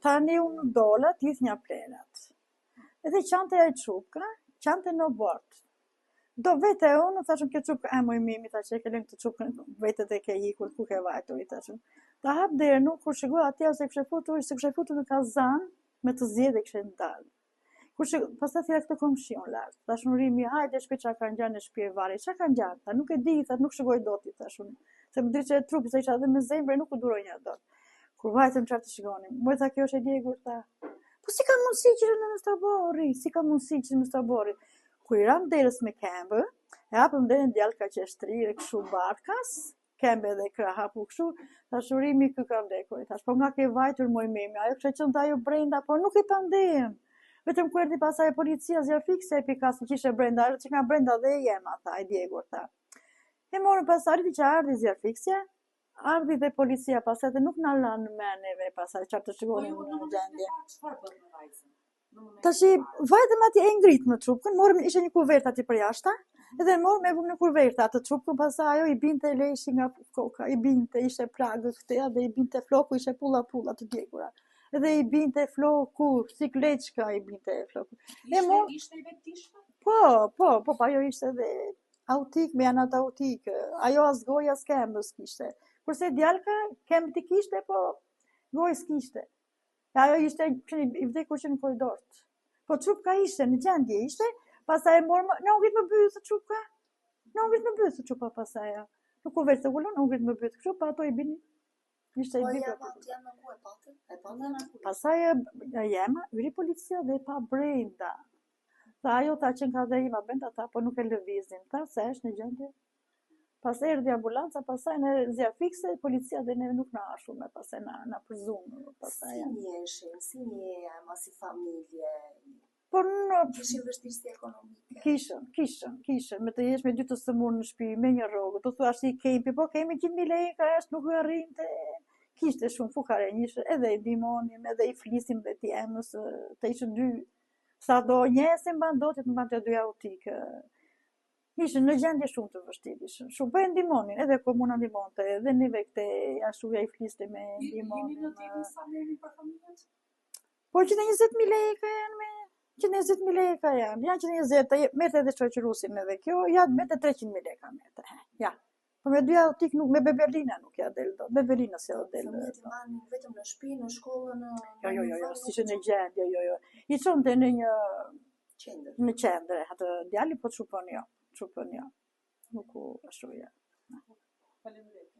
tani unë dola t'ith një plerat. Edhe qante e qupka, qante në bord. Do vete unë, thashëm kjo qupka, moj mimi, ta që e kelem të qupkën, vete dhe ke hikur, ku ke vajtu, i thashëm. Ta hap dhe nuk, kur shikoj atje, se kështë futur në kazan, me të zjedhe kështë ndalë. Pas të thira këtë komshion lartë, thashëm rimi, hajde shpi qa kanë gjanë në shpi e vari, qa kanë gjanë, ta nuk e di, ta nuk shikoj do t'i thashëm. Se më driqe e trupi, se isha dhe me zembre, nuk u duroj një do. Kur vajtëm qartë të shikonim, më tha kjo është e djegur, ta. Po si ka mundësi që në stabori, si ka mundësi që në stabori. Kur i ram derës me kembë, e hapëm derën djallë ka qeshtrirë, këshu barkas, kembë edhe kra hapu këshu, thash urimi kë ka vdekur, thash po nga ke vajtur moj mimi, ajo kështë qënë ajo brenda, po nuk i pandem. Vetëm kur erdi pasaj e policia zjarë fikse e pikasë që ishe brenda, që nga brenda dhe e jema, tha, e djegur, tha. E morën pasaj, ardi që ardi zjarë fikse, ardi dhe policia pasaj dhe nuk në lanë meneve pasaj, qartë të shikonim në gjendje. Tashi, vajtëm ati e ngritë në trupkën, morëm, ishe një kuvert ati për jashta, edhe morëm e vëmë në kuvert atë trupkën, pasaj ajo i binte leshi nga koka, i binte, ishe pragë këteja, dhe i binte floku, ishe pulla të djegura. Edhe i binte floku, si kleçka i binte floku. Ishte i vetishme? Po, ajo ishte dhe autik, me janat autik, ajo as goj, as kembës kishte. Kurse djalka, kembë t'i kishte, po gojës kishte. Ajo ishte i vdekur që në koridort. Po trupka ishte, në gjendje ishte, pasaj e morë, në ungrit më bëjë të trupka. Në ungrit më bëjë të trupka pasaj. Nuk u veç të gullon, në ungrit më bëjë të trupka, pa ato i bini. Ishte i bini. Po jema ku e patë? Pasaj jema, yri policia dhe pa brenda. Tha ajo tha që nga dhe ima brenda ta, po nuk e lëvizin. Tha se është në gjendje. Pas erdi ambulanca, pasaj në zjarë fikse, policia dhe ne nuk në ashume, pasaj në përzumë. Si njëshin, si njema, si familje? Por Kishin vështirësi ekonomike? Kishën, me të jesh me dy të sëmur në shpi, me një rogë, të thua ashtë i kempi, po kemi 100.000 leka, është nuk u arrim të... Kishte shumë fukare njështë, edhe i dimonim, edhe i flisim dhe t'jemës, të ishën dy, sa do njësim bandotit, në bandë të dy autikë. Ishën në gjendje shumë të vështirë, shumë, po e ndimonin, edhe komuna ndimonte, edhe nive këte ashuja i fliste me ndimonin. Jemi në temi sa merin për familjet? Po 120.000 leka janë me... 120.000 leka janë 120, merte edhe shoqërusin edhe kjo, ja merte 300.000 leka merte, ja. Po me dy autik nuk, me Beberlina nuk ja del do, Beberlina se o del. Familjet i manë vetëm në shpi, në shkollë, në... Jo, si që në gjendje, jo. I qonte në një... Qendër. Në qendër, atë djali po të shupon jo. Nuk u ashuja. Faleminderit.